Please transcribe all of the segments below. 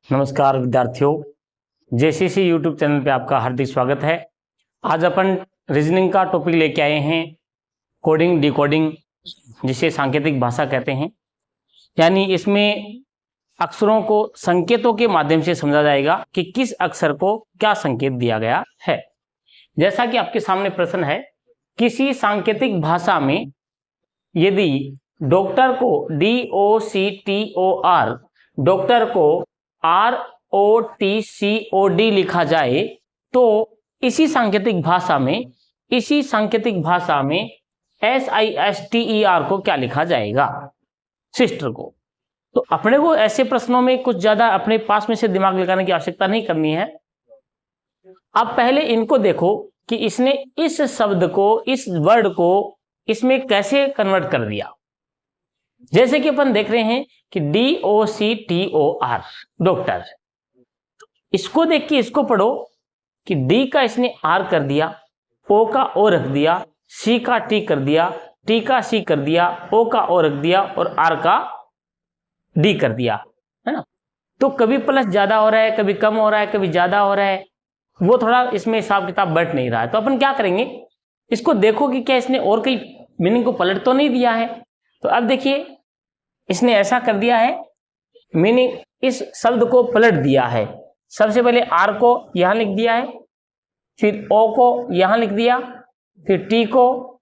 नमस्कार विद्यार्थियों, JCC YouTube channel पे आपका हार्दिक स्वागत है। आज अपन रीजनिंग का टॉपिक लेके आए हैं, कोडिंग डिकोडिंग, जिसे सांकेतिक भाषा कहते हैं। यानी इसमें अक्षरों को संकेतों के माध्यम से समझा जाएगा कि किस अक्षर को क्या संकेत दिया गया है। जैसा कि आपके सामने प्रश्न है, किसी सांकेतिक भाषा में यदि डॉक्टर को DOCTOR, डॉक्टर को ROTCOD लिखा जाए तो इसी सांकेतिक भाषा में SISTER को क्या लिखा जाएगा, सिस्टर को। तो अपने को ऐसे प्रश्नों में कुछ ज्यादा अपने पास में से दिमाग लगाने की आवश्यकता नहीं करनी है। अब पहले इनको देखो कि इसने इस शब्द को, इस वर्ड को इसमें कैसे कन्वर्ट कर दिया। जैसे कि अपन देख रहे हैं कि DOCTOR, डॉक्टर, इसको देख के इसको पढ़ो कि D का इसने R कर दिया, O का O रख दिया, C का T कर दिया, T का C कर दिया, O का O रख दिया और R का D कर दिया, है ना। तो कभी प्लस ज्यादा हो रहा है, कभी कम हो रहा है, कभी ज्यादा हो रहा है, वो थोड़ा इसमें हिसाब किताब बैठ नहीं रहा है। तो अपन क्या करेंगे, इसको देखो कि क्या इसने और कई मीनिंग को पलट तो नहीं दिया है। तो अब देखिए, इसने ऐसा कर दिया है, मीनिंग इस शब्द को पलट दिया है। सबसे पहले R को यहां लिख दिया है, फिर O को यहां लिख दिया, फिर T को,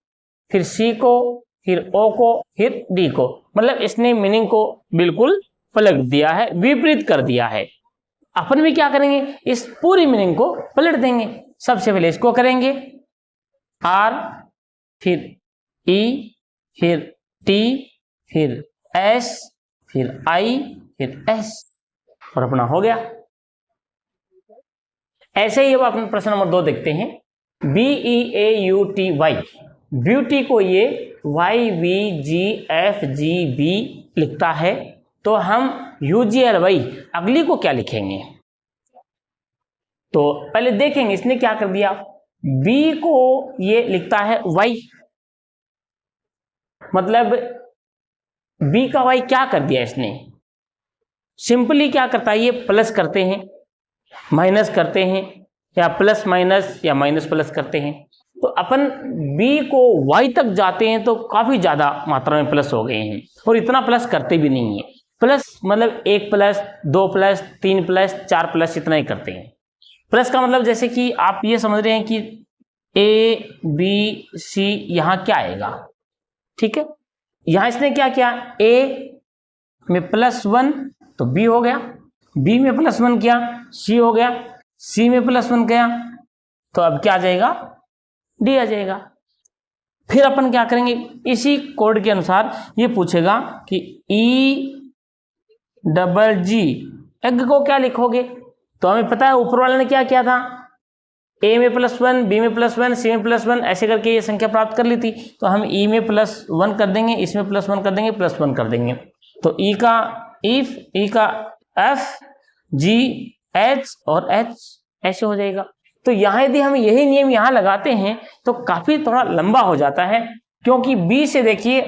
फिर C को, फिर O को, फिर D को। मतलब इसने मीनिंग को बिल्कुल पलट दिया है, विपरीत कर दिया है। अपन भी क्या करेंगे, इस पूरी मीनिंग को पलट देंगे। सबसे पहले इसको करेंगे, R, फिर E, फिर T, फिर S, फिर I, फिर S, और अपना हो गया। ऐसे ही अब अपन प्रश्न नंबर 2 देखते हैं। BEAUTY, ब्यूटी को ये YVGFGB लिखता है, तो हम UGLY अगली को क्या लिखेंगे। तो पहले देखेंगे इसने क्या कर दिया। B को ये लिखता है Y, मतलब B का Y क्या कर दिया इसने, सिंपली क्या करता है, ये प्लस करते हैं, माइनस करते हैं, या प्लस माइनस या माइनस प्लस करते हैं। तो अपन B को Y तक जाते हैं तो काफी ज्यादा मात्रा में प्लस हो गए हैं, और इतना प्लस करते भी नहीं है। प्लस मतलब 1 प्लस 2 प्लस 3 प्लस 4 प्लस इतना ही करते हैं। प्लस का मतलब जैसे कि आप ये समझ रहे हैं कि ABC यहां क्या आएगा, ठीक है। यहां इसने क्या किया, A में +1 तो B हो गया, B में +1 किया C हो गया, C में +1 किया तो अब क्या आ जाएगा, D आ जाएगा। फिर अपन क्या करेंगे, इसी कोड के अनुसार ये पूछेगा कि EGG एग को क्या लिखोगे। तो हमें पता है ऊपर वाले ने क्या किया था, A में +1, B में +1, C में +1, ऐसे करके ये संख्या प्राप्त कर ली थी। तो हम E में +1 कर देंगे, इसमें +1 कर देंगे, +1 कर देंगे। तो E का इफ, E का F, G, H और H ऐसे हो जाएगा। तो यहाँ यदि हम यही नियम यहाँ लगाते हैं तो काफी थोड़ा लंबा हो जाता है, क्योंकि B से देखिए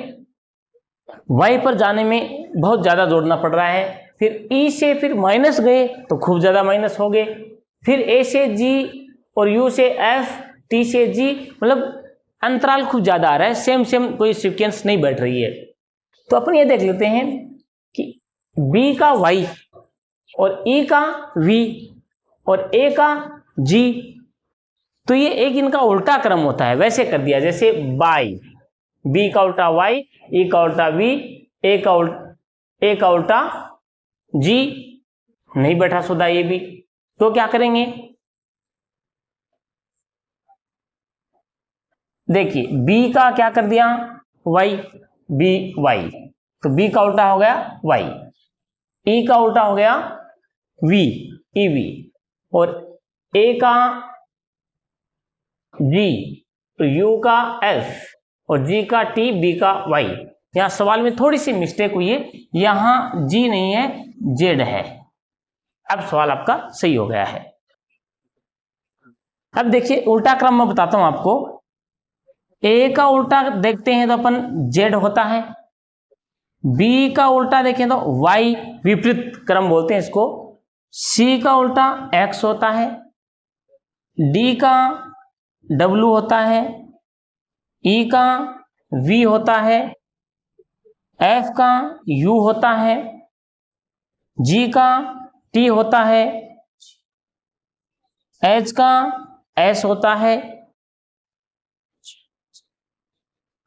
Y पर जाने में बहुत ज्यादा जोड़ना पड़ रहा है। फिर E से फिर माइनस गए तो खूब ज्यादा माइनस हो गए, फिर A से G और U से F, T से G, मतलब अंतराल खूब ज्यादा आ रहा है, सेम कोई सीक्वेंस नहीं बैठ रही है। तो अपन ये देख लेते हैं कि B का Y और E का V और A का G, तो ये एक इनका उल्टा क्रम होता है, वैसे कर दिया जैसे बाई, B का उल्टा Y, E का उल्टा V, A का उल्टा G, नहीं बैठा सुधा ये भी। तो क्या करेंगे, देखिए B का क्या कर दिया Y, B Y, तो B का उल्टा हो गया Y, E का उल्टा हो गया V, EV, और A का G, तो U का F और G का T, B का Y। यहां सवाल में थोड़ी सी मिस्टेक हुई है, यहां G नहीं है Z है। अब सवाल आपका सही हो गया है। अब देखिए उल्टा क्रम में बताता हूं आपको। A का उल्टा देखते हैं तो अपन Z होता है, B का उल्टा देखें तो Y, विपरीत क्रम बोलते हैं इसको, सी का उल्टा एक्स होता है, डी का डब्ल्यू होता है, ई का वी होता है, एफ का यू होता है, जी का टी होता है, एच का एस होता है,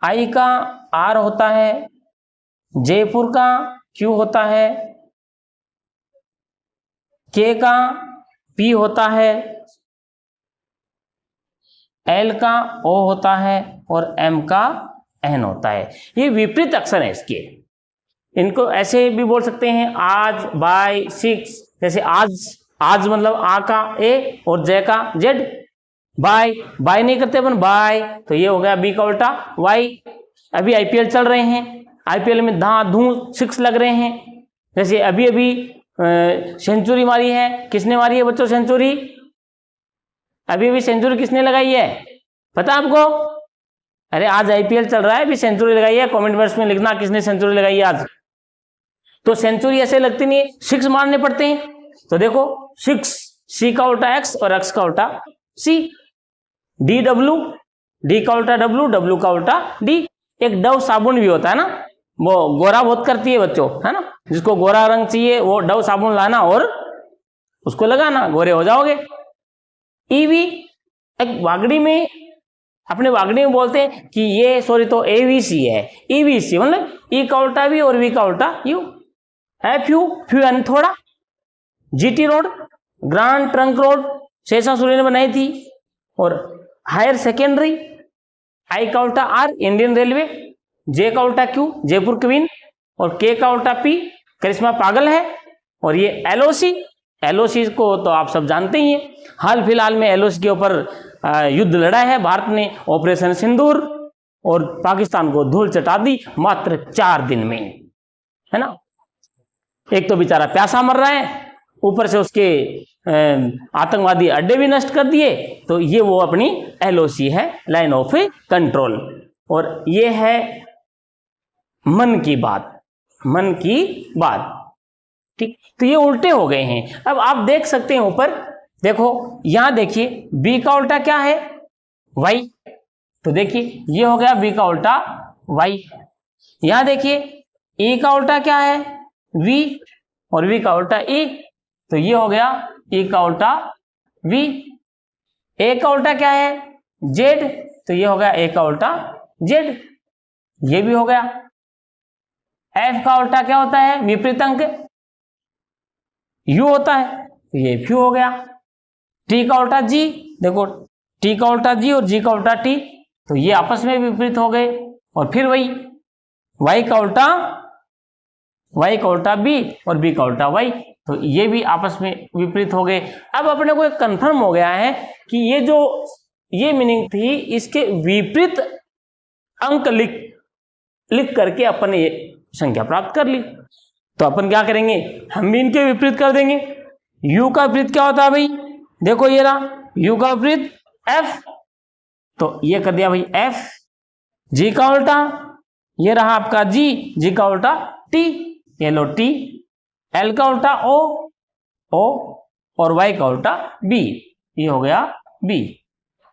आई का आर होता है, जयपुर का क्यू होता है, के का पी होता है, एल का ओ होता है और एम का एन होता है। ये विपरीत अक्षर है इसके। इनको ऐसे भी बोल सकते हैं आज, बाय, सिक्स। जैसे आज मतलब आ का ए और जे का जेड। बाय नहीं करते अपन, बाय, तो ये हो गया बी का उल्टा वाई। अभी आईपीएल चल रहे हैं, आईपीएल में धूम 6 लग रहे हैं। जैसे अभी सेंचुरी मारी है, किसने मारी है बच्चों सेंचुरी? अभी सेंचुरी किसने लगाई है पता आपको? अरे आज आईपीएल चल रहा है, अभी सेंचुरी लगाई है। कमेंट बॉक्स में लिखना किसने सेंचुरी लगाई है आज। तो सेंचुरी ऐसे लगती नहीं है, 6 मारने पड़ते हैं। तो देखो 6, सी का उल्टा एक्स और एक्स का उल्टा सी। डी डब्ल्यू, डी का उल्टा डब्ल्यू, डब्ल्यू का उल्टा डी। एक डव साबुन भी होता है ना, वो गोरा बहुत करती है बच्चों, है ना। जिसको गोरा रंग चाहिए वो डव साबुन लाना और उसको लगाना, गोरे हो जाओगे। ईवी एक वागड़ी में, अपने वागड़ी में बोलते हैं कि ये सॉरी तो एवीसी है, ईवीसी मतलब ई का उल्टा वी और वी का उल्टा यू। एफ यू, फ्यू यानी थोड़ा। GT road, grand trunk road शेषा सूर्य ने बनाई थी। और हायर सेकेंडरी, आई का उल्टा आर इंडियन रेलवे, जे का उल्टा क्यू जयपुर क्वीन और के का उल्टा पी करिश्मा पागल है। और ये एलओसी को तो आप सब जानते ही हैं। हाल फिलहाल में एलओसी के ऊपर युद्ध लड़ा है भारत ने, ऑपरेशन सिंदूर, और पाकिस्तान को धूल चटा दी मात्र 4 दिन में, है ना। एक तो बेचारा प्यासा मर रहा है, ऊपर से उसके आतंकवादी अड्डे भी नष्ट कर दिए। तो ये वो अपनी एलओसी है, लाइन ऑफ कंट्रोल। और ये है मन की बात, ठीक। तो ये उल्टे हो गए हैं। अब आप देख सकते हैं ऊपर, देखो यहां देखिए बी का उल्टा क्या है, वाई। तो देखिए ये हो गया बी का उल्टा वाई। यहां देखिए ई का उल्टा क्या है, वी, और वी का उल्टा ई, तो ये हो गया ई का उल्टा वी। ए का उल्टा क्या है, जेड, तो ये हो गया ए का उल्टा जेड, ये भी हो गया। एफ का उल्टा क्या होता है, विपरीत अंक यू होता है, तो ये फ्यू हो गया। टी का उल्टा जी, देखो टी का उल्टा जी और जी का उल्टा टी, तो ये आपस में विपरीत हो गए। और फिर वही वाई का उल्टा बी और बी का उल्टा वाई, तो ये भी आपस में विपरीत हो गए। अब अपने को एक कंफर्म हो गया है कि ये मीनिंग थी, इसके विपरीत अंक लिख करके अपन ने ये संख्या प्राप्त कर ली। तो अपन क्या करेंगे, हम भी इनके विपरीत कर देंगे। u का विपरीत क्या होता है भाई, देखो ये रहा u का विपरीत f, तो ये कर दिया भाई f। g का उल्टा ये रहा आपका g, g का उल्टा t, ये लो t। l का उल्टा o और y का उल्टा b, ये हो गया b।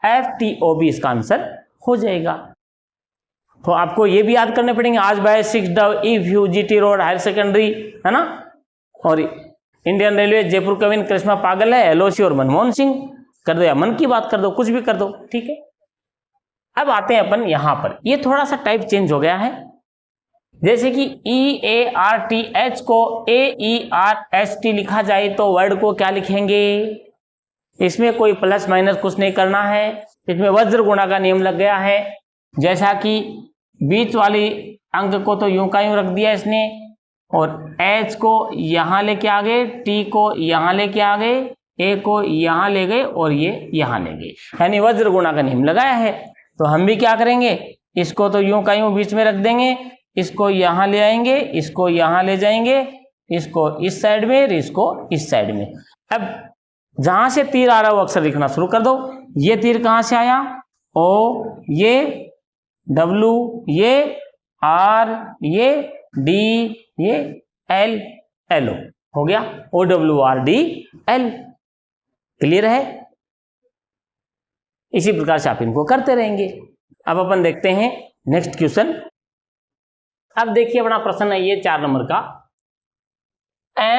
FTOB इसका आंसर हो जाएगा। तो आपको ये भी याद करने पड़ेंगे, आज बाय 6 डव, if you, GT road, higher secondary, है ना। और इंडियन रेलवे, जयपुर कविन, करिश्मा पागल है, एलओसी और मनमोहन सिंह कर दो, या मन की बात कर दो, कुछ भी कर दो, ठीक है। अब आते हैं अपन यहां पर, ये थोड़ा सा टाइप चेंज हो गया है। जैसे कि EARTH को AERST लिखा जाए तो वर्ड को क्या लिखेंगे, इसमें कोई प्लस माइनस कुछ नहीं करना है, इसमें वज्र गुणा का नियम लग गया है। जैसा कि बीच वाली अंक को तो यूं का यूं रख दिया इसने, और H को यहां लेके आ गए, T को यहां लेके आ गए, A को यहां ले गए और ये यहां ले गए, यानी वज्र गुणा का नियम लगाया है। तो हम भी क्या करेंगे, इसको तो यूं का यूं बीच में रख देंगे, इसको यहां ले आएंगे, इसको यहां ले जाएंगे, इसको इस साइड में और इसको इस साइड में। अब जहां से तीर आ रहा है वो अक्षर लिखना शुरू कर दो। ये तीर कहां से आया, O, ये W, ये R, ये D, ये L, LO, हो गया OWRDL। क्लियर है? इसी प्रकार से आप इनको करते रहेंगे। अब अपन देखते हैं नेक्स्ट क्वेश्चन। अब देखिए अपना प्रश्न है ये 4 नंबर का।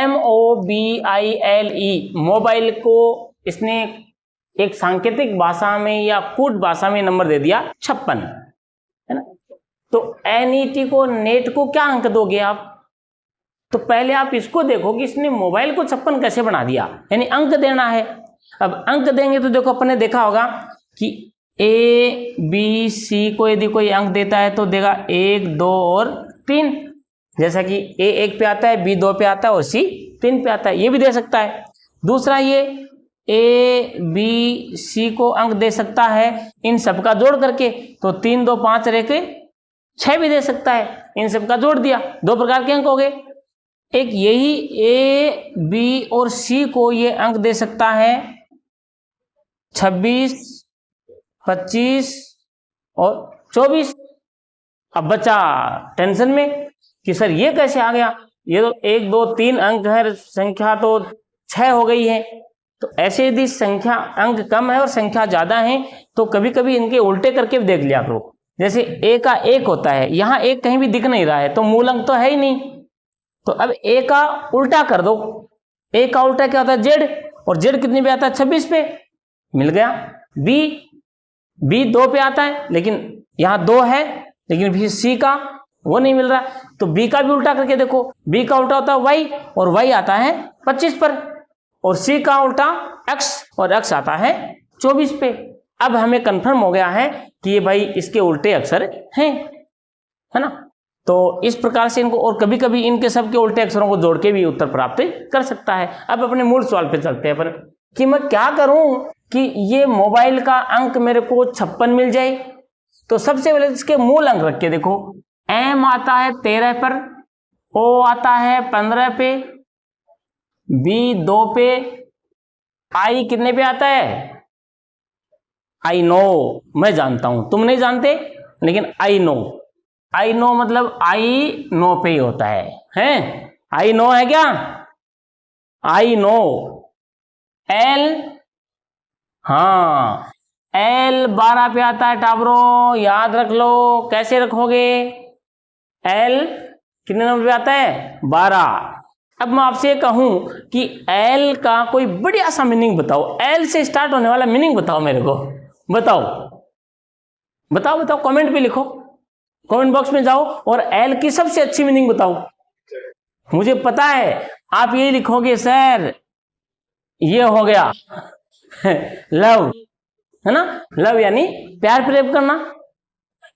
MOBILE मोबाइल को इसने एक सांकेतिक भाषा में या कूट भाषा में नंबर दे दिया 56, है ना। तो NET को नेट को क्या अंक दोगे आप? तो पहले आप इसको देखो कि इसने मोबाइल को 56 कैसे बना दिया, यानी अंक देना है। अब अंक देंगे तो देखो अपन ने देखा होगा कि ABC को यदि कोई अंक देता है तो देगा 1, 2 और 3, जैसा कि A 1 पे आता है, B 2 पे आता है और C 3 पे आता है, ये भी दे सकता है। दूसरा ये ABC को अंक दे सकता है इन सबका जोड़ करके, तो 3, 2, 5 रह के 6 भी दे सकता है, इन सबका जोड़ दिया, 2 प्रकार के अंक हो गए। एक यही A, B और C को ये अंक दे सकता है 26, 25 और 24। अब बच्चा टेंशन में कि सर ये कैसे आ गया, ये तो 1, 2, 3 अंक है, संख्या तो 6 हो गई है। तो ऐसे यदि संख्या अंक कम है और संख्या ज्यादा है तो कभी कभी इनके उल्टे करके भी देख लिया करो। जैसे A का 1 होता है, यहाँ 1 कहीं भी दिख नहीं रहा है तो मूल अंक तो है ही नहीं, तो अब A का उल्टा कर दो। A का उल्टा क्या होता है? Z, और Z कितने पे आता है? 26 पे, मिल गया। B 2 पे आता है लेकिन यहाँ 2 है, लेकिन फिर C का वो नहीं मिल रहा, तो B का भी उल्टा करके देखो। B का उल्टा होता है Y और Y आता है 25 पर, और C का उल्टा X और X आता है 24 पे। अब हमें कंफर्म हो गया है कि ये भाई इसके उल्टे अक्षर हैं, है ना। तो इस प्रकार से इनको, और कभी कभी इनके सबके उल्टे अक्षरों को जोड़ के भी उत्तर प्राप्त कर सकता है। अब अपने मूल सवाल पे चलते हैं अपन कि मैं क्या करूं कि ये मोबाइल का अंक मेरे को 56 मिल जाए। तो सबसे पहले इसके मूल अंक रख के देखो। M आता है 13 पर, O आता है 15 पे, B 2 पे, I कितने पे आता है? I know, मैं जानता हूं, तुम नहीं जानते, लेकिन I know मतलब I know पे ही होता है? I know है क्या? I know। L, हाँ L 12 पे आता है टाबरो, याद रख लो। कैसे रखोगे? L कितने नंबर पे आता है? 12। अब मैं आपसे कहूं कि L का कोई बढ़िया सा मीनिंग बताओ, L से स्टार्ट होने वाला मीनिंग बताओ मेरे को, बताओ, कमेंट पे लिखो, कमेंट बॉक्स में जाओ और L की सबसे अच्छी मीनिंग बताओ। मुझे पता है आप यही लिखोगे, सर ये हो गया लव, है ना। लव यानी प्यार प्रेम करना।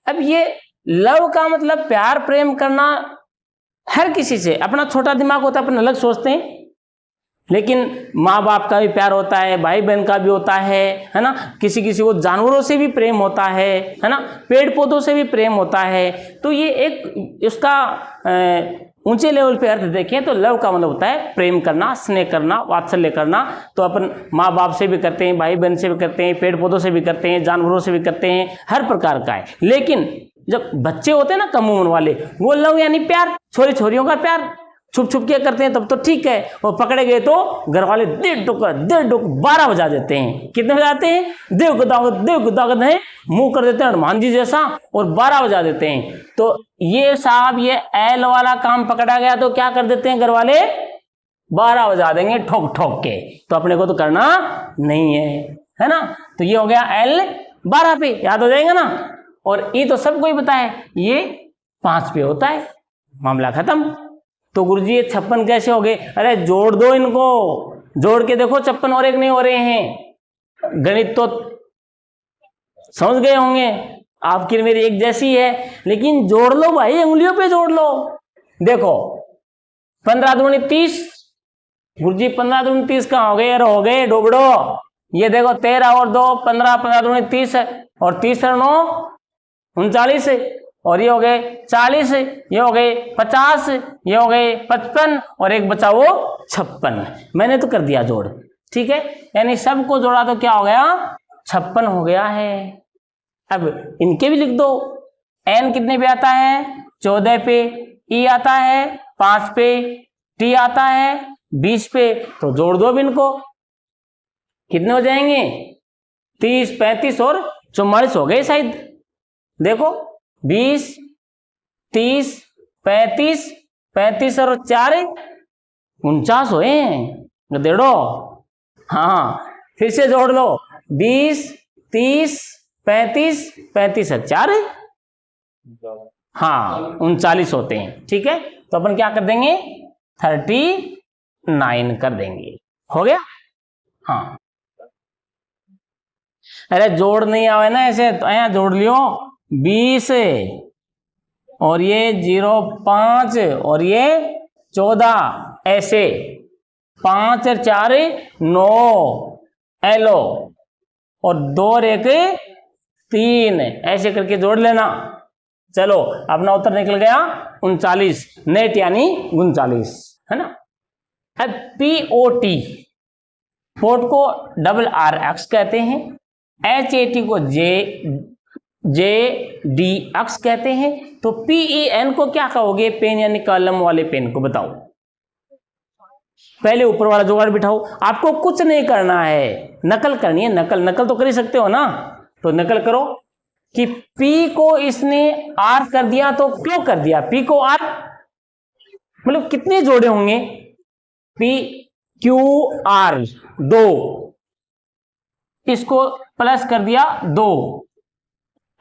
अब ये लव का मतलब प्यार प्रेम करना हर किसी से, अपना छोटा दिमाग होता है, अपन अलग सोचते हैं, लेकिन माँ बाप का भी प्यार होता है, भाई बहन का भी होता है ना। किसी किसी को जानवरों से भी प्रेम होता है ना, पेड़ पौधों से भी प्रेम होता है। तो ये एक इसका ऊंचे लेवल पे अर्थ देखें तो लव का मतलब होता है प्रेम करना, स्नेह करना, वात्सल्य करना। तो अपन माँ बाप से भी करते हैं, भाई बहन से भी करते हैं, पेड़ पौधों से भी करते हैं, जानवरों से भी करते हैं, हर प्रकार का है। लेकिन जब बच्चे होते हैं ना कम उम्र वाले, वो लव यानी प्यार, छोरी छोरियों का प्यार छुप छुप के करते हैं तब तो ठीक है, और पकड़े गए तो घर वाले 1:30 12 बजा देते हैं। कितने बजाते हैं? देव को दावत है, मुंह कर देते हैं हनुमान जी जैसा और 12 बजा देते हैं। तो ये साहब ये L वाला काम पकड़ा गया तो क्या कर देते हैं घर वाले? 12 बजा देंगे ठोक ठोक के। तो अपने को तो करना नहीं है ना। तो ये हो गया L 12 पे, याद हो जाएगा ना। और E तो सबको ही पता है, ये 5 पे होता है, मामला खत्म। तो गुरुजी ये 56 कैसे हो गए? अरे जोड़ दो इनको, जोड़ के देखो 56 और एक नहीं हो रहे हैं। गणित तो समझ गए होंगे, आपकी मेरी एक जैसी है, लेकिन जोड़ लो भाई, उंगलियों पे जोड़ लो। देखो 15 दूनी 30, गुरुजी 15 दूनी 30 कहाँ हो गए? यार हो गए डोबड़ो। ये देखो 13 और 2 15, 15 दूनी 30 और 30 और 9 39, और ये हो गए 40, ये हो गए 50, ये हो गए 55 और एक बचा वो 56। मैंने तो कर दिया जोड़, ठीक है, यानी सबको जोड़ा तो क्या हो गया? 56 हो गया है। अब इनके भी लिख दो। N कितने पे आता है? 14 पे, E आता है 5 पे, टी आता है 20 पे, तो जोड़ दो अब इनको, कितने हो जाएंगे 30, 35 और 44 हो गए शायद। देखो 20, 30, 35, 35 और 4 49 हुए हैं गधेड़ो। हाँ फिर से जोड़ लो, 20, 30, 35, 35 और 4 हाँ 39 होते हैं। ठीक है, तो अपन क्या कर देंगे 39 कर देंगे। हो गया। हाँ अरे जोड़ नहीं आवे ना ऐसे, तो यहाँ जोड़ लियो 20 और ये 0.5 और ये 14, ऐसे 5 और 4 9 एलो और 2 और 1 3, ऐसे करके जोड़ लेना। चलो अपना उत्तर निकल गया 39, नेट यानी 39, है ना। अब POT, पोर्ट को RRX कहते हैं, HAT को JDX कहते हैं, तो PEN को क्या कहोगे, पेन यानी कलम वाले पेन को, बताओ। पहले ऊपर वाला जुगाड़ बिठाओ, आपको कुछ नहीं करना है, नकल करनी है, नकल तो कर ही सकते हो ना, तो नकल करो कि P को इसने R कर दिया, तो क्यों कर दिया P को R, मतलब कितने जोड़े होंगे, PQR 2, इसको प्लस कर दिया 2।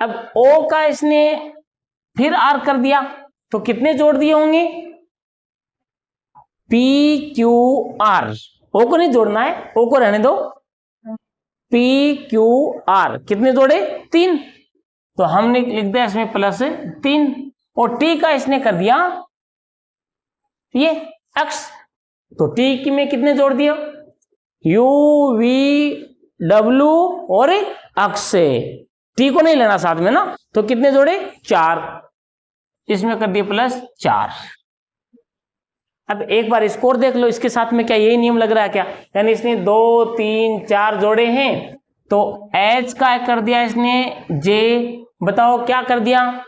अब O का इसने फिर R कर दिया, तो कितने जोड़ दिए होंगे, PQR, O को नहीं जोड़ना है, O को रहने दो, PQR कितने जोड़े 3, तो हमने लिख दिया इसमें +3, और T का इसने कर दिया ये X, तो T में कितने जोड़ दिया, UVW और X से, T को नहीं लेना साथ में ना, तो कितने जोड़े 4, इसमें कर दिए +4। अब एक बार स्कोर देख लो, इसके साथ में क्या यही नियम लग रहा है क्या, यानी इसने 2 3 4 जोड़े हैं, तो H का कर दिया इसने J, बताओ क्या कर दिया,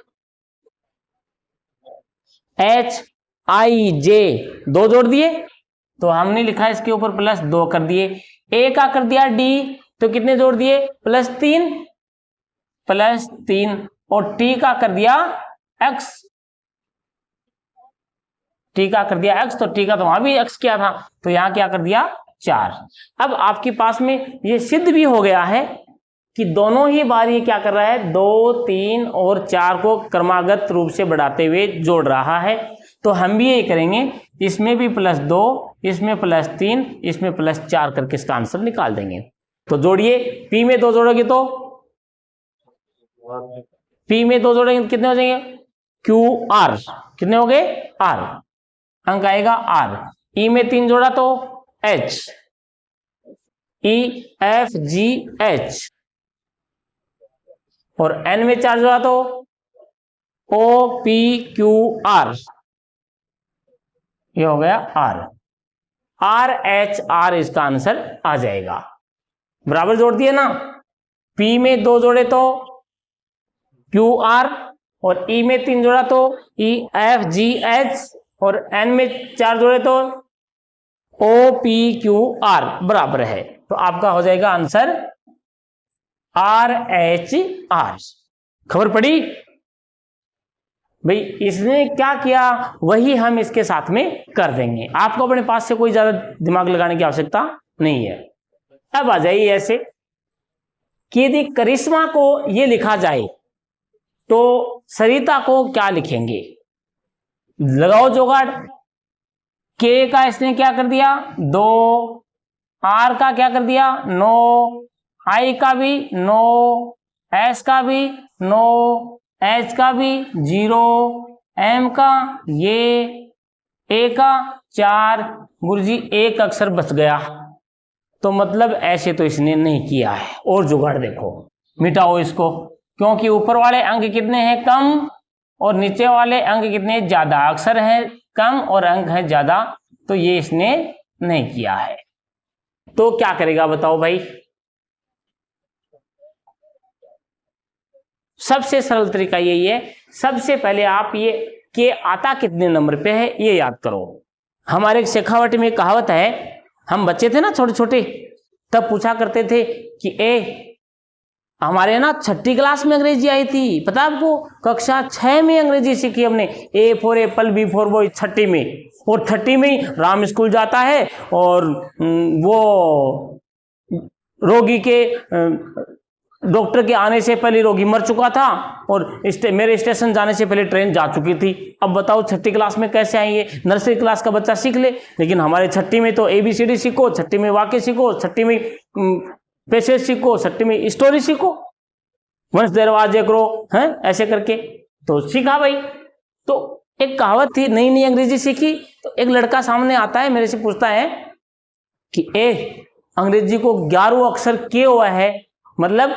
HIJ 2 जोड़ दिए, तो हमने लिखा इसके ऊपर +2 कर दिए। A का कर दिया D, तो कितने जोड़ दिए +3, और T का कर दिया X, T का कर दिया X, तो T का तो वहां भी X किया था, तो यहां क्या कर दिया 4। अब आपके पास में ये सिद्ध भी हो गया है कि दोनों ही बार ये क्या कर रहा है, 2 3 और 4 को क्रमागत रूप से बढ़ाते हुए जोड़ रहा है, तो हम भी यही करेंगे, इसमें भी +2, इसमें +3, इसमें +4 करके इसका आंसर निकाल देंगे। तो जोड़िए, P में 2 जोड़ोगे तो P में 2 जोड़ेंगे कितने हो जाएंगे, QR कितने हो गए R, अंक आएगा R। E में 3 जोड़ा तो H, EFGH, और N में 4 जोड़ा तो OPQR, ये हो गया R, RHR इसका आंसर आ जाएगा। बराबर जोड़ दिए ना, P में 2 जोड़े तो QR, और E में 3 जोड़ा तो EFGH, और N में 4 जोड़े तो OPQR बराबर है, तो आपका हो जाएगा आंसर RHR। खबर पड़ी भाई, इसने क्या किया वही हम इसके साथ में कर देंगे, आपको अपने पास से कोई ज्यादा दिमाग लगाने की आवश्यकता नहीं है। अब आ जाइए ऐसे कि यदि करिश्मा को ये लिखा जाए तो सरिता को क्या लिखेंगे, लगाओ जुगाड़। K का इसने क्या कर दिया 2, R का क्या कर दिया 9, I का भी 9, S का भी 9, H का भी 0, M का ये, A का 4, गुरुजी एक अक्षर बच गया, तो मतलब ऐसे तो इसने नहीं किया है, और जुगाड़ देखो, मिटाओ इसको, क्योंकि ऊपर वाले अंक कितने हैं कम, और नीचे वाले अंक कितने ज्यादा, अक्षर है कम और अंक है ज्यादा, तो ये इसने नहीं किया है। तो क्या करेगा बताओ भाई, सबसे सरल तरीका यही है, सबसे पहले आप ये के आता कितने नंबर पे है ये याद करो, हमारे शेखावटी में एक कहावत है, हम बच्चे थे ना छोटे छोटे, तब पूछा करते थे कि हमारे ना 6ठी क्लास में अंग्रेजी आई थी, पता आपको? कक्षा 6 में अंग्रेजी सीखी हमने। A for apple, B for boy, 6ठी में। और 6ठी में ही राम स्कूल जाता है और वो रोगी के डॉक्टर के आने से पहले रोगी मर चुका था और मेरे स्टेशन जाने से पहले ट्रेन जा चुकी थी। अब बताओ 6ठी क्लास में कैसे आएंगे? नर्सरी क्लास का बच्चा सीख ले, लेकिन हमारे 6ठी में तो ABCD सीखो, 6ठी में वाक्य सीखो, 6ठी में पैसेज सीखो, 6ठी में स्टोरी सीखो, वंश दरवाजे करो, हैं ऐसे करके तो सीखा भाई। तो एक कहावत थी, नई नई अंग्रेजी सीखी तो एक लड़का सामने आता है, मेरे से पूछता है कि अंग्रेजी को 11 अक्षर किया हुआ है, मतलब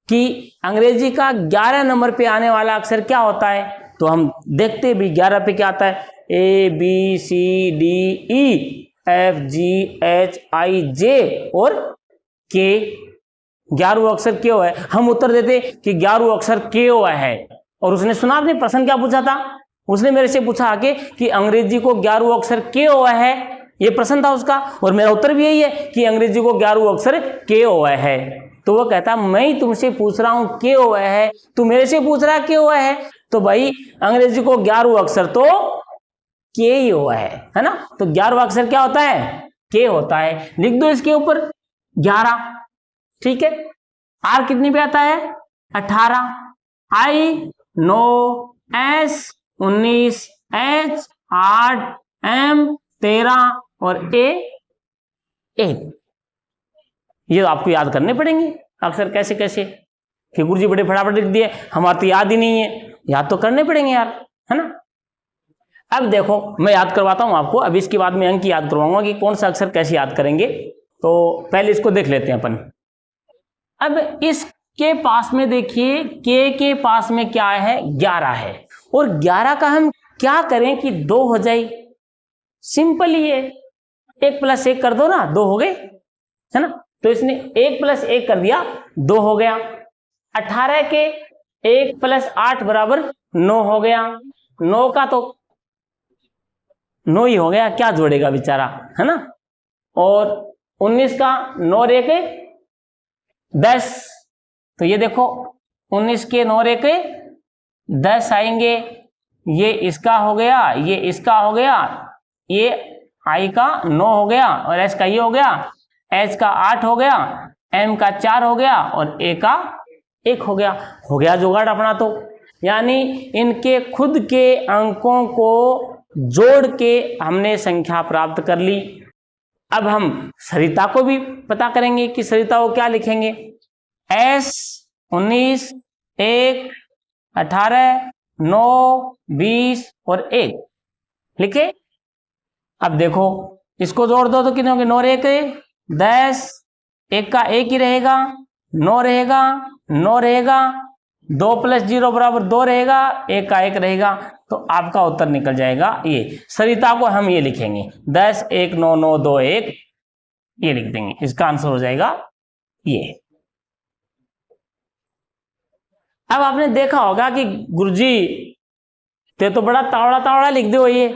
कि अंग्रेजी का 11 नंबर पे आने वाला अक्षर क्या होता है? तो हम देखते भी 11 पे क्या आता है, ABCDEFGHIJ और K, 11 अक्षर किया हुआ है। हम उत्तर देते कि 11 अक्षर किया हुआ है। और उसने सुना, आपने प्रश्न क्या पूछा था? उसने मेरे से पूछा आके कि अंग्रेजी को 11 अक्षर किया हुआ है, ये प्रश्न था उसका, और मेरा उत्तर भी यही है कि अंग्रेजी को 11 अक्षर किया हुआ है। तो वो कहता, मैं ही तुमसे पूछ रहा हूं किया हुआ है, तू मेरे से पूछ रहा किया हुआ है? तो भाई अंग्रेजी को 11 अक्षर तो के ही हुआ है ना? तो 11 अक्षर क्या होता है? के होता है। लिख दो इसके ऊपर 11, ठीक है। आर कितने पे आता है? 18, I 9, S 19, H 8, M 13 और A 1। ये आपको याद करने पड़ेंगे अक्षर कैसे कैसे, कि गुरुजी बड़े फटाफट लिख दिए, हमारा तो याद ही नहीं है, याद तो करने पड़ेंगे यार, है ना। अब देखो मैं याद करवाता हूं आपको, अब इसके बाद में अंक याद करवाऊंगा कि कौन सा अक्षर कैसे याद करेंगे। तो पहले इसको देख लेते हैं अपन। अब इसके पास में देखिए, के पास में क्या है? 11 है, और 11 का हम क्या करें कि 2 हो जाए? सिंपल ही है, 1 + 1 कर दो ना, 2 हो गए, है ना। तो इसने 1 + 1 कर दिया, 2 हो गया। 18 के 1 + 8 = 9 हो गया। 9 का तो 9 ही हो गया, क्या जोड़ेगा बेचारा, है ना। और 19 का 9 और 1 10, तो ये देखो 19 के 9 और 1 10 आएंगे। ये इसका हो गया, ये इसका हो गया, ये I का 9 हो गया और S का ये हो गया, H का 8 हो गया, M का 4 हो गया और A का 1 हो गया। हो गया जुगाड़ अपना तो, यानी इनके खुद के अंकों को जोड़ के हमने संख्या प्राप्त कर ली। अब हम सरिता को भी पता करेंगे कि सरिता को क्या लिखेंगे। S 19, 1, 18, 9, 20 और 1 लिखे। अब देखो इसको जोड़ दो तो कितने होंगे? 9 और 1 10, 1 का 1 ही रहेगा, 9 रहेगा, 9 रहेगा, 2 + 0 = 2 रहेगा, 1 का 1 रहेगा। तो आपका उत्तर निकल जाएगा ये। सरिता को हम ये लिखेंगे 10, 1, 9, 9, 2, 1, ये लिख देंगे, इसका आंसर हो जाएगा ये। अब आपने देखा होगा कि गुरुजी ते तो बड़ा तावड़ा तावड़ा लिख दो, ये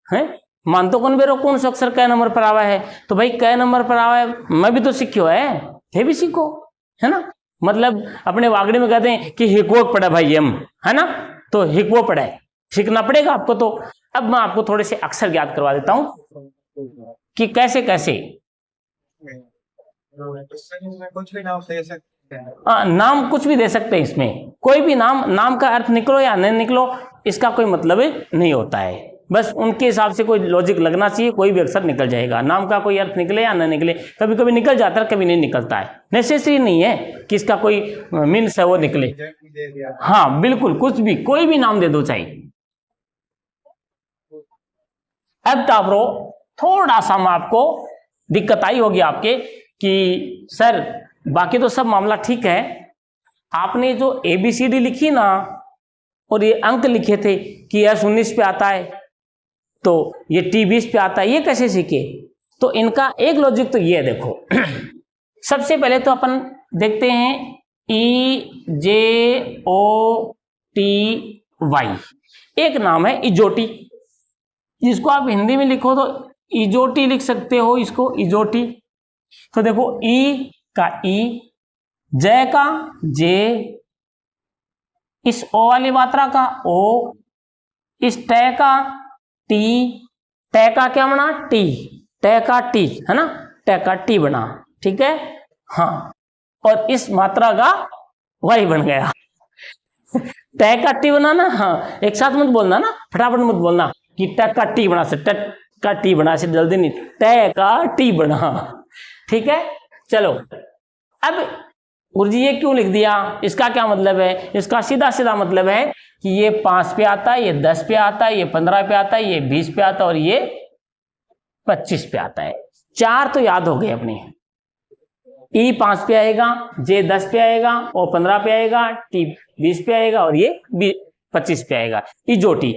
है मान तो कौन बेरो कौन सा अक्षर कै नंबर पर आवा है? तो भाई कै नंबर पर आवा है, मैं भी तो सीखो है, ये भी सीखो, है ना। मतलब अपने वागड़ी में कहते हैं कि हिकवो पड़ा भाई हम, है ना, तो हिकवो पड़ा है, सीखना पड़ेगा आपको। तो अब मैं आपको थोड़े से अक्षर याद करवा देता हूं कि कैसे कैसे। कुछ भी नाम दे सकते हैं, नाम कुछ भी दे सकते हैं, इसमें कोई भी नाम का अर्थ निकलो या नहीं निकलो इसका कोई मतलब नहीं होता है, बस उनके हिसाब से कोई लॉजिक लगना चाहिए, कोई भी अक्षर निकल जाएगा। नाम का कोई अर्थ निकले या ना निकले, कभी कभी निकल जाता है, कभी नहीं निकलता है, नेसेसरी नहीं है कि इसका कोई मीन्स है वो निकले। हाँ बिल्कुल, कुछ भी कोई भी नाम दे दो चाहिए। अब ताबरो थोड़ा सा मैं आपको दिक्कत आई होगी आपके कि सर बाकी तो सब मामला ठीक है, आपने जो ABCD लिखी ना और ये अंक लिखे थे कि S 19 पे आता है तो ये T 20 पे आता है, ये कैसे सीखे? तो इनका एक लॉजिक तो ये देखो सबसे पहले तो अपन देखते हैं EJOTY, एक नाम है इजोटी, जिसको आप हिंदी में लिखो तो इजोटी लिख सकते हो, इसको इजोटी। तो देखो ई का ई, जय का जे, इस ओ वाली मात्रा का ओ, इस टय का टी, टय का क्या बना टी, टय का टी है ना, टय का टी बना, ठीक है हाँ, और इस मात्रा का वाई बन गया। टय का टी बना ना, हाँ एक साथ मत बोलना ना, फटाफट मत बोलना कि टय का टी बना से, टय का टी बना से जल्दी नहीं, टय का टी बना, ठीक है। चलो अब गुरुजी ये क्यों लिख दिया, इसका क्या मतलब है, इसका सीधा सीधा मतलब है कि ये 5 पे आता है, ये 10 पे आता है, ये 15 पे आता है, ये 20 पे आता है और ये 25 पे आता है। 4 तो याद हो गए अपने, ई 5 पे आएगा, जे 10 पे आएगा, ओ 15 पे आएगा, टी 20 पे आएगा और ये 25 पे आएगा। इजोटी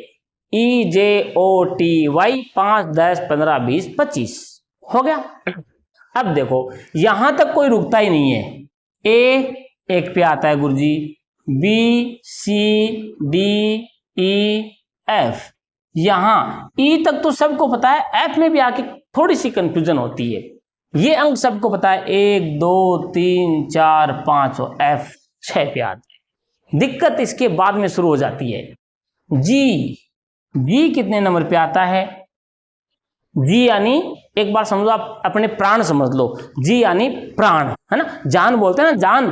ई जे ओ टी वाई 5 10 15 20 25 हो गया। अब देखो यहां तक कोई रुकता ही नहीं है, ए 1 पे आता है गुरुजी, B C D E F, यहां ई तक तो सबको पता है, एफ में भी आके थोड़ी सी कंफ्यूजन होती है। ये अंक सबको पता है 1 2 3 4 5 और एफ 6 पे आता है। दिक्कत इसके बाद में शुरू हो जाती है। जी कितने नंबर पे आता है, जी यानी एक बार समझो, आप अपने प्राण समझ लो, जी यानी प्राण है ना, जान बोलते हैं ना, जान,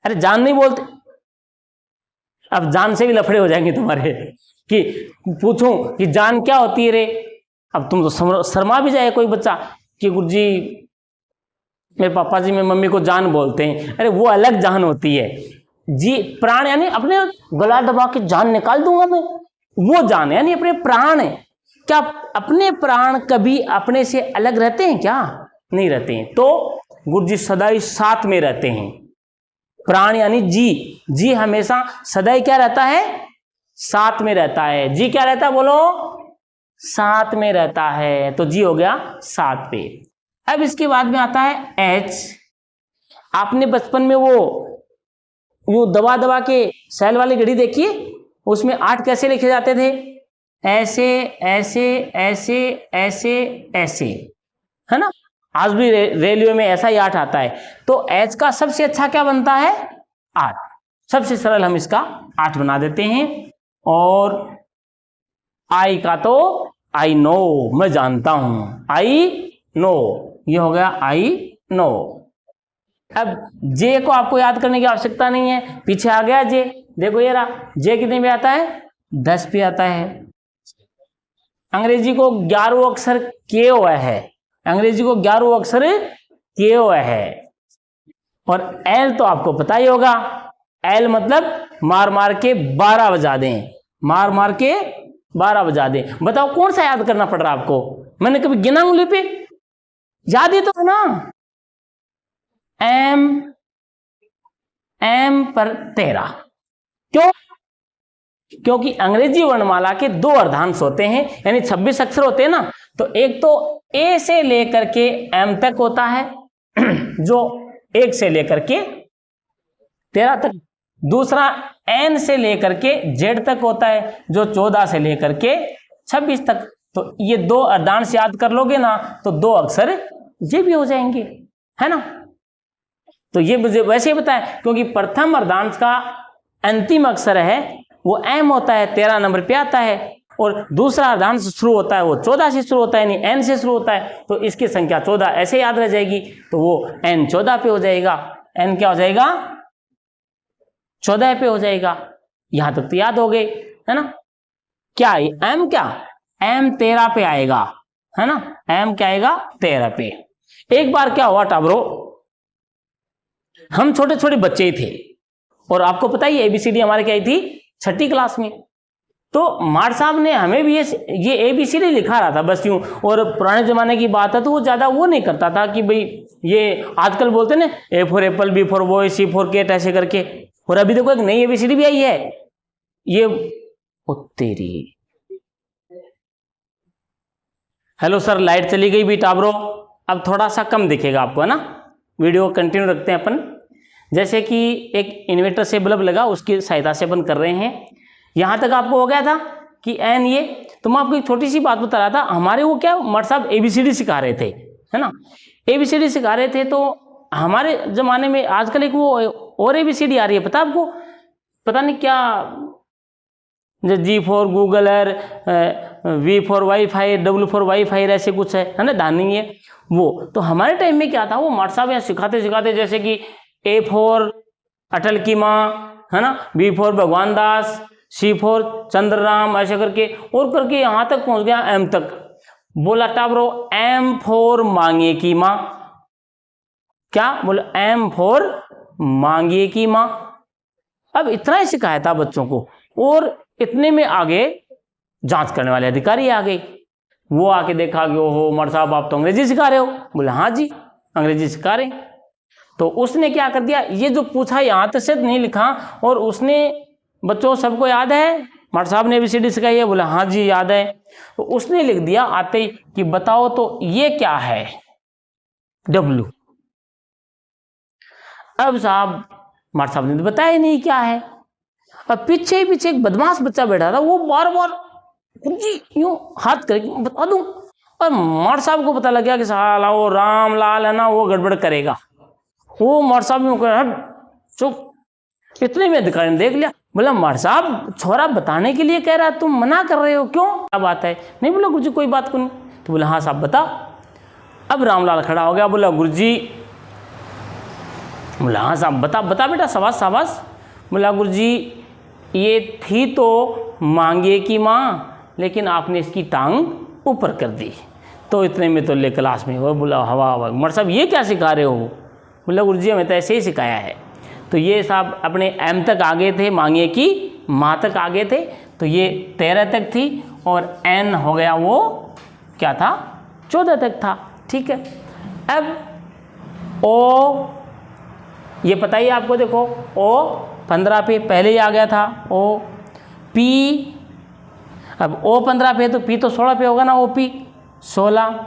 अरे जान नहीं बोलते, अब जान से भी लफड़े हो जाएंगे तुम्हारे कि पूछूं कि जान क्या होती है रे, अब तुम तो शर्मा भी जाए कोई बच्चा कि गुरुजी मेरे पापा जी मेरी मम्मी को जान बोलते हैं, अरे वो अलग जान होती है। जी प्राण यानी अपने गला दबा के जान निकाल दूंगा मैं, वो जान यानी अपने प्राण है। क्या अपने प्राण कभी अपने से अलग रहते हैं क्या, नहीं रहते हैं, तो गुरुजी सदैव साथ में रहते हैं। प्राण यानी जी हमेशा सदैव क्या रहता है, साथ में रहता है। जी क्या रहता है बोलो, साथ में रहता है, तो जी हो गया 7 पे। अब इसके बाद में आता है एच। आपने बचपन में वो दबा दबा के सेल वाली घड़ी देखिए, उसमें 8 कैसे लिखे जाते थे, ऐसे ऐसे ऐसे ऐसे ऐसे, है ना, आज भी रेलवे में ऐसा ही 8 आता है। तो एच का सबसे अच्छा क्या बनता है 8, सबसे सरल हम इसका 8 बना देते हैं। और आई का तो आई नो, मैं जानता हूं, आई नो, ये हो गया आई नो। अब जे को आपको याद करने की आवश्यकता नहीं है, पीछे आ गया जे, देखो ये रहा, जे कितने पे आता है 10 पे आता है। अंग्रेजी को 11वां अक्षर के हुआ है, अंग्रेजी को 11वां अक्षर के हुआ है। और एल तो आपको पता ही होगा, एल मतलब मार मार के 12 बजा दें, मार मार के 12 बजा दें। बताओ कौन सा याद करना पड़ रहा है आपको, मैंने कभी गिना उंगली पे, याद ही तो है ना, एम पर 13। क्यों, क्योंकि अंग्रेजी वर्णमाला के 2 अर्धांश होते हैं, यानी 26 अक्षर होते हैं ना, तो एक तो ए से लेकर के एम तक होता है जो 1 से लेकर के 13 तक, दूसरा एन से लेकर के जेड तक होता है जो 14 से लेकर के 26 तक। तो ये 2 अर्धांश याद कर लोगे ना तो 2 अक्षर ये भी हो जाएंगे, है ना। तो ये मुझे वैसे ही बताया, क्योंकि प्रथम अर्धांश का अंतिम अक्षर है वो एम होता है, 13 नंबर पे आता है, और दूसरा अर्धांश शुरू होता है वो 14 से शुरू होता है, यानी एन से शुरू होता है, तो इसकी संख्या 14 ऐसे याद रह जाएगी, तो वो एन 14 पे हो जाएगा। एन क्या हो जाएगा 14 पे हो जाएगा। यहां तक तो याद हो गए, है ना। क्या एम, क्या एम 13 पे आएगा, है ना, एम क्या आएगा 13 पे। एक बार क्या हुआ टाबरो, हम छोटे छोटे बच्चे ही थे और आपको पता ही एबीसीडी हमारे क्या आई थी 6ठी क्लास में, तो मार साहब ने हमें भी ये एबीसीडी लिखा रहा था बस यूं, और पुराने जमाने की बात है तो वो ज्यादा वो नहीं करता था कि भाई ये आजकल बोलते ना A for apple, B for boy, C for cat, ऐसे करके। और अभी देखो एक नई एबीसीडी भी आई है, ये ओ तेरी, हेलो सर लाइट चली गई भी टाबरो, अब थोड़ा सा कम दिखेगा आपको, है ना। वीडियो कंटिन्यू रखते हैं अपन, जैसे कि एक इन्वर्टर से बल्ब लगा उसकी सहायता से अपन कर रहे हैं। यहां तक आपको हो गया था कि एन ये। तो मैं आपको एक छोटी सी बात बता रहा था, हमारे वो क्या मर साहब ABCD सिखा रहे थे, है ना, ABCD सिखा रहे थे। तो हमारे ज़माने में आजकल एक वो और ABCD आ रही है, पता आपको, पता नहीं क्या, G फॉर गूगल है, V for wifi, W for wifi, ऐसे कुछ है ना, दानी है वो। तो हमारे टाइम में क्या था, वो मार साहब यहाँ सिखाते सिखाते, जैसे कि A फॉर अटल की माँ, है ना, B फॉर भगवान दास, C फॉर चंद्रराम, ऐसे करके और करके यहाँ तक पहुँच गया M तक। बोला टाब्रो M फॉर मांगे की माँ, क्या बोला, M फॉर मांगे की माँ। अब इतना ही सिखाया था बच्चों को, और इतने में आगे जांच करने वाले अधिकारी आ गए। वो आके देखा कि ओहो मर साहब आप तो अंग्रेजी सिखा रहे हो। बोला हाँ जी अंग्रेजी सिखा रहे हैं। तो उसने क्या कर दिया, ये जो पूछा यहाँ तक से नहीं लिखा, और उसने बच्चों सबको याद है मर साहब ने ABCD सिखाई है। बोला हाँ जी याद है। तो उसने लिख दिया आते ही कि बताओ तो ये क्या है, W। अब साहब मर साहब ने तो बताया नहीं क्या है। अब पीछे एक बदमाश बच्चा बैठा था, वो बार बार जी यूं हाथ करके बता दूं, और मर साहब को पता लग गया कि साला वो रामलाल है ना, वो गड़बड़ करेगा। वो मर साहब ने चुप। इतने में अधिकारी ने देख लिया। बोला मर साहब छोरा बताने के लिए कह रहा है, तुम मना कर रहे हो क्यों, क्या बात है। नहीं बोला गुरुजी कोई बात को नहीं। तो बोला हाँ साहब बता। अब रामलाल खड़ा हो गया, बोला गुरुजी, बोला हाँ साहब बता बता बेटा, शाबाश शाबाश। बोला गुरुजी ये थी तो मांगे की माँ, लेकिन आपने इसकी टांग ऊपर कर दी। तो इतने में तो ले क्लास में वो बोला हवा हवा, मर साहब ये क्या सिखा रहे हो। बोला गुरुजी हमें तो ऐसे ही सिखाया है। तो ये साहब अपने M तक आगे थे, मांगे की माँ तक आगे थे। तो ये 13 तक थी, और N हो गया वो क्या था, 14 तक था। ठीक है। अब O ये पता ही आपको, देखो O 15 पे पहले ही आ गया था O। P अब O 15 पे तो P तो 16 पे होगा ना, OP 16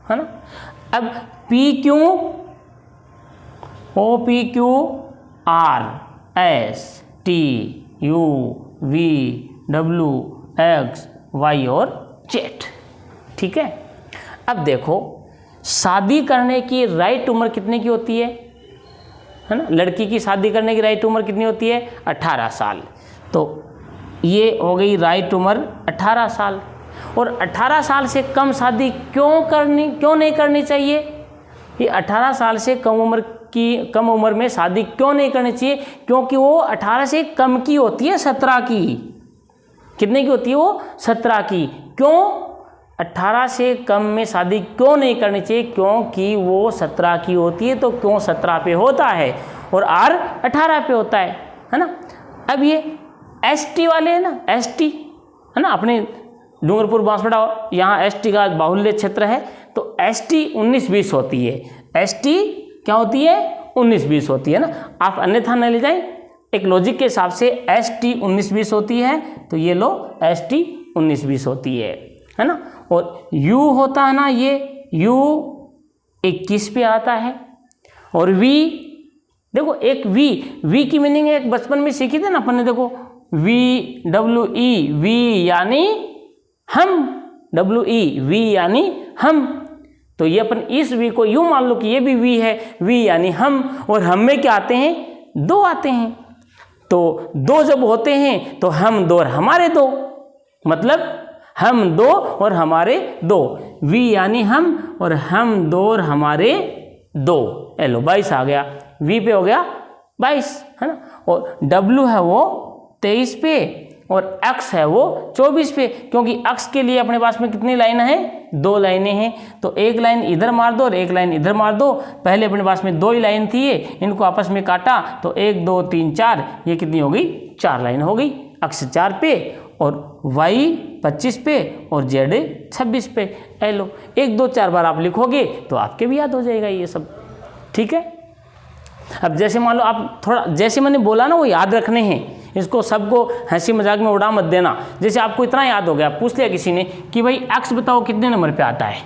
है ना। अब PQ OPQ R S T U V W X Y और Z। ठीक है। अब देखो शादी करने की राइट उम्र कितने की होती है ना, लड़की की शादी करने की राइट उम्र कितनी होती है, 18 साल। तो ये हो गई राइट उम्र 18 साल। और 18 साल से कम शादी क्यों नहीं करनी चाहिए, ये 18 साल से कम उम्र में शादी क्यों नहीं करनी चाहिए, क्योंकि वो 18 से कम की होती है, 17 की। कितने की होती है वो, 17 की। क्यों 18 से कम में शादी क्यों नहीं करनी चाहिए, क्योंकि वो 17 की होती है। तो क्यों 17 पे होता है और R 18 पे होता है ना। अब ये ST वाले है ना, ST है ना, अपने डूंगरपुर बांसवाड़ा यहाँ ST का बाहुल्य क्षेत्र है। तो ST 19-20 होती है। ST क्या होती है, 19-20 होती है ना। आप अन्यथा न ले जाए, एक लॉजिक के हिसाब से ST 19-20 होती है, तो ये लो ST 19-20 होती है ना। और U होता है ना, ये U 21 पे आता है। और V देखो, एक V की मीनिंग एक बचपन में सीखी थे ना अपन ने, देखो VWE, V यानी हम, WE V यानी हम। तो ये अपन इस V को यूं मान लो कि ये भी V है, V यानी हम। और हम में क्या आते हैं, 2 आते हैं। तो 2 जब होते हैं तो हम 2 और हमारे 2, मतलब हम 2 और हमारे 2। V यानी हम, और हम 2 और हमारे 2। लो 22 आ गया, V पे हो गया 22 है ना। और W है वो 23 पे, और X है वो 24 पे, क्योंकि X के लिए अपने पास में कितनी लाइन है, 2 लाइनें हैं। तो एक लाइन इधर मार दो और एक लाइन इधर मार दो। पहले अपने पास में 2 ही लाइन थी, इनको आपस में काटा तो 1 2 3 4, ये कितनी हो गई, 4 लाइन हो गई। X 4 पे, और Y 25 पे, और Z 26 पे। लो 1 2 4 बार आप लिखोगे तो आपके भी याद हो जाएगा ये सब। ठीक है। अब जैसे मान लो आप थोड़ा, जैसे मैंने बोला ना, वो याद रखने हैं, इसको सबको हंसी मजाक में उड़ा मत देना। जैसे आपको इतना याद हो गया, पूछ लिया किसी ने कि भाई X बताओ कितने नंबर पे आता है,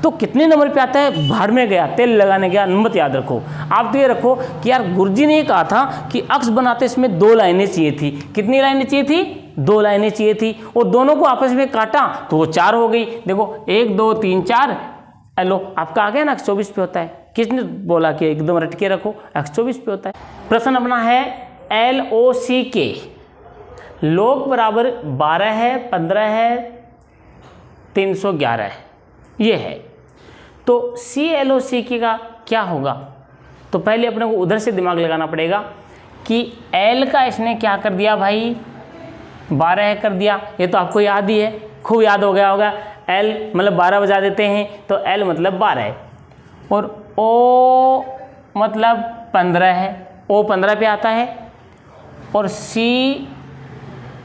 तो कितने नंबर पे आता है, भाड़ में गया, तेल लगाने गया, नंबर याद रखो। आप तो ये रखो कि यार गुरुजी ने कहा था कि X बनाते इसमें 2 लाइनें चाहिए थी। कितनी लाइनें चाहिए थी, 2 लाइनें चाहिए थी और दोनों को आपस में काटा तो वो 4 हो गई। देखो 1 2 3 4, लो आपका आ गया ना, 24 पे होता है। किसने बोला कि एकदम रट के रखो, 24 पे होता है। प्रश्न अपना है LOCK, लोग बराबर 12 है, 15 है, 311 है, ये है। तो CLOCK का क्या होगा? तो पहले अपने को उधर से दिमाग लगाना पड़ेगा कि L का इसने क्या कर दिया भाई, 12 कर दिया। ये तो आपको याद ही है, खूब याद हो गया होगा। L मतलब 12 बजा देते हैं तो L मतलब 12 है, और O मतलब 15 है, O 15 पे आता है, और C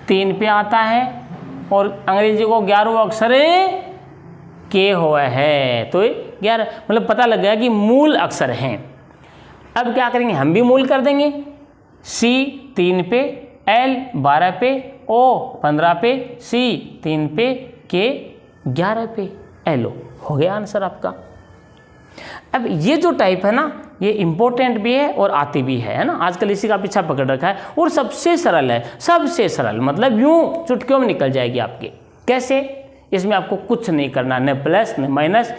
3 पे आता है, और अंग्रेजी को 11वां अक्षर K हुआ है। तो 11 मतलब पता लग गया कि मूल अक्षर हैं। अब क्या करेंगे, हम भी मूल कर देंगे। C 3 पे, L 12 पे, O 15 पे, C 3 पे, K 11 पे, LO हो गया आंसर आपका। अब ये जो टाइप है ना, ये इम्पोर्टेंट भी है और आती भी है ना। आजकल इसी का पीछा पकड़ रखा है और सबसे सरल है, सबसे सरल, मतलब यूं चुटकियों में निकल जाएगी आपके। कैसे? इसमें आपको कुछ नहीं करना, न प्लस न माइनस,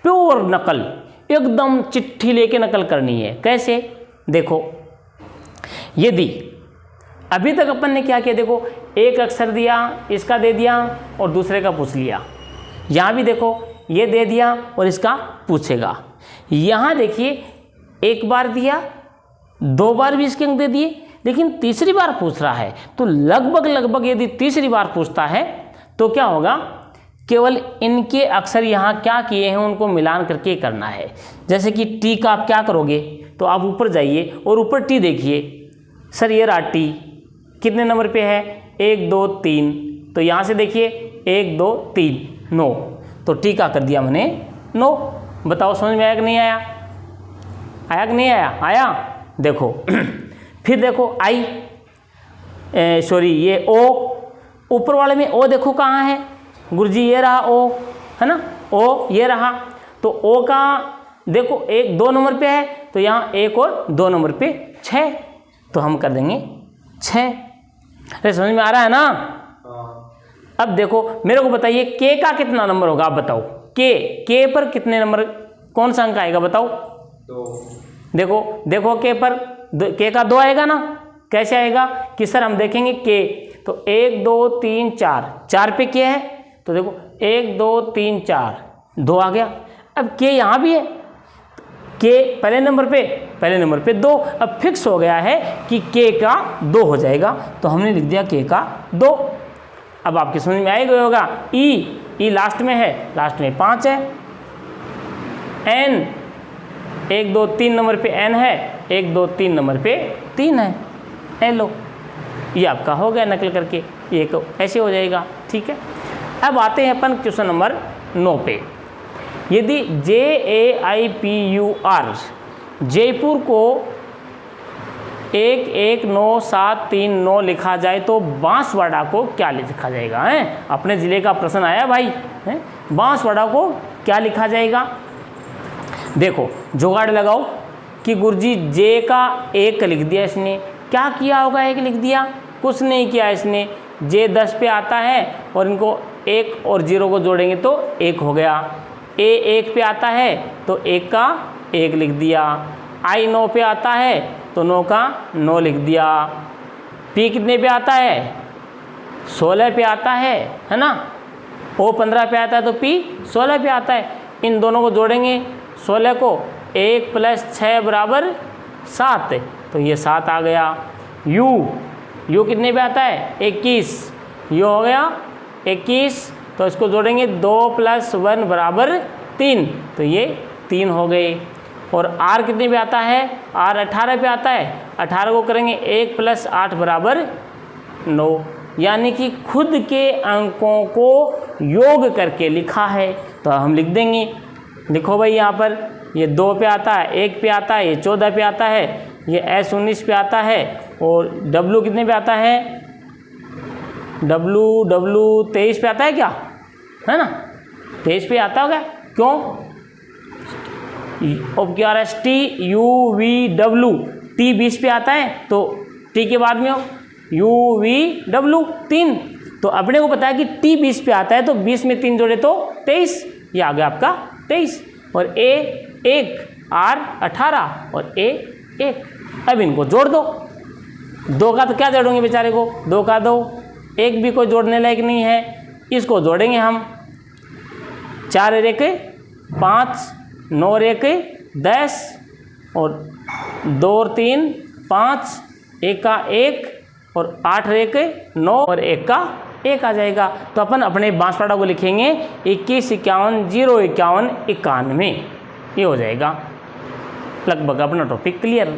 प्योर नकल, एकदम चिट्ठी लेके नकल करनी है। कैसे? देखो, यदि अभी तक अपन ने क्या किया, देखो एक अक्षर दिया, इसका दे दिया और दूसरे का पूछ लिया। यहाँ भी देखो ये दे दिया और इसका पूछेगा। यहाँ देखिए एक बार दिया, 2 बार भी इसके अंक दे दिए, लेकिन तीसरी बार पूछ रहा है। तो लगभग यदि तीसरी बार पूछता है तो क्या होगा, केवल इनके अक्षर यहाँ क्या किए हैं उनको मिलान करके करना है। जैसे कि टी का आप क्या करोगे, तो आप ऊपर जाइए और ऊपर टी देखिए। सर ये रहा टी, कितने नंबर पे है, 1 2 3, तो यहाँ से देखिए 1 2 3 9, तो टी का कर दिया मैंने 9। बताओ समझ में आया कि नहीं आया? आया कि नहीं आया? आया। देखो फिर देखो आई, सॉरी ये ओ, ऊपर वाले में ओ देखो कहाँ है गुरुजी, ये रहा ओ, है ना, ओ ये रहा। तो ओ का देखो 1 2 नंबर पे है, तो यहाँ 1 और 2 नंबर पे 6, तो हम कर देंगे 6। अरे समझ में आ रहा है ना? अब देखो मेरे को बताइए के का कितना नंबर होगा, आप बताओ। के पर कितने नंबर, कौन सा अंक आएगा बताओ? 2। देखो के पर के का 2 आएगा ना। कैसे आएगा कि सर हम देखेंगे के, तो 1 2 3 4 पे के है, तो देखो 1 2 3 4 2 आ गया। अब के यहाँ भी है, के पहले नंबर पे 2। अब फिक्स हो गया है कि के का 2 हो जाएगा, तो हमने लिख दिया के का 2। अब आपकी समझ में आएगा होगा। ई लास्ट में है, लास्ट में 5 है। एन 1 2 3 नंबर पे एन है, 1 2 3 नंबर पे 3 है, एलो। ये आपका हो गया नकल करके, ये ऐसे हो जाएगा। ठीक है, अब आते हैं अपन क्वेश्चन नंबर 9 पे। यदि JAIPUR जयपुर को 119739 लिखा जाए तो बांसवाड़ा को क्या लिखा जाएगा? है अपने ज़िले का प्रश्न आया भाई, है बांसवाड़ा को क्या लिखा जाएगा? देखो जुगाड़ लगाओ कि गुरुजी जे का 1 लिख दिया इसने, क्या किया होगा? 1 लिख दिया, कुछ नहीं किया इसने। जे 10 पे आता है और इनको 1 और 0 को जोड़ेंगे तो 1 हो गया। ए 1 पे आता है तो 1 का 1 लिख दिया। आई 9 पे आता है तो 9 का 9 लिख दिया। पी कितने पे आता है? 16 पे आता है ना। ओ 15 पे आता है तो पी 16 पे आता है। इन दोनों को जोड़ेंगे 16 को, 1 + 6 = 7, तो ये 7 आ गया। यू कितने पे आता है? 21, यू हो गया 21, तो इसको जोड़ेंगे 2 + 1 = 3, तो ये 3 हो गए। और आर कितने पे आता है? आर 18 पे आता है, 18 को करेंगे 1 + 8 = 9, यानी कि खुद के अंकों को योग करके लिखा है। तो हम लिख देंगे, लिखो भाई यहाँ पर ये 2 पे आता है, 1 पे आता है, ये 14 पे आता है, ये S 19 पे आता है, और W कितने पे आता है? W 23 पे आता है क्या, है ना? 23 पे आता होगा, क्यों? OQRST UVW T 20 पे आता है, तो T के बाद में UVW 3। तो अपने को पता है कि T 20 पे आता है, तो 20 में 3 जोड़े तो 23, ये आ गया आपका 23। और A 1, R 18 और A 1। अब इनको जोड़ दो, 2 का तो क्या जोड़ेंगे बेचारे को, 2 का 2, 1 भी कोई जोड़ने लायक नहीं है, इसको जोड़ेंगे हम। 4 रेके 5, 9 रेके 10 और 2 और 3 5, 1 का 1 और 8 रेके 9 और 1 का 1 आ जाएगा। तो अपन अपने बांसवाड़ा को लिखेंगे 21, 51, 0, 51, 91, ये हो जाएगा। लगभग अपना टॉपिक क्लियर।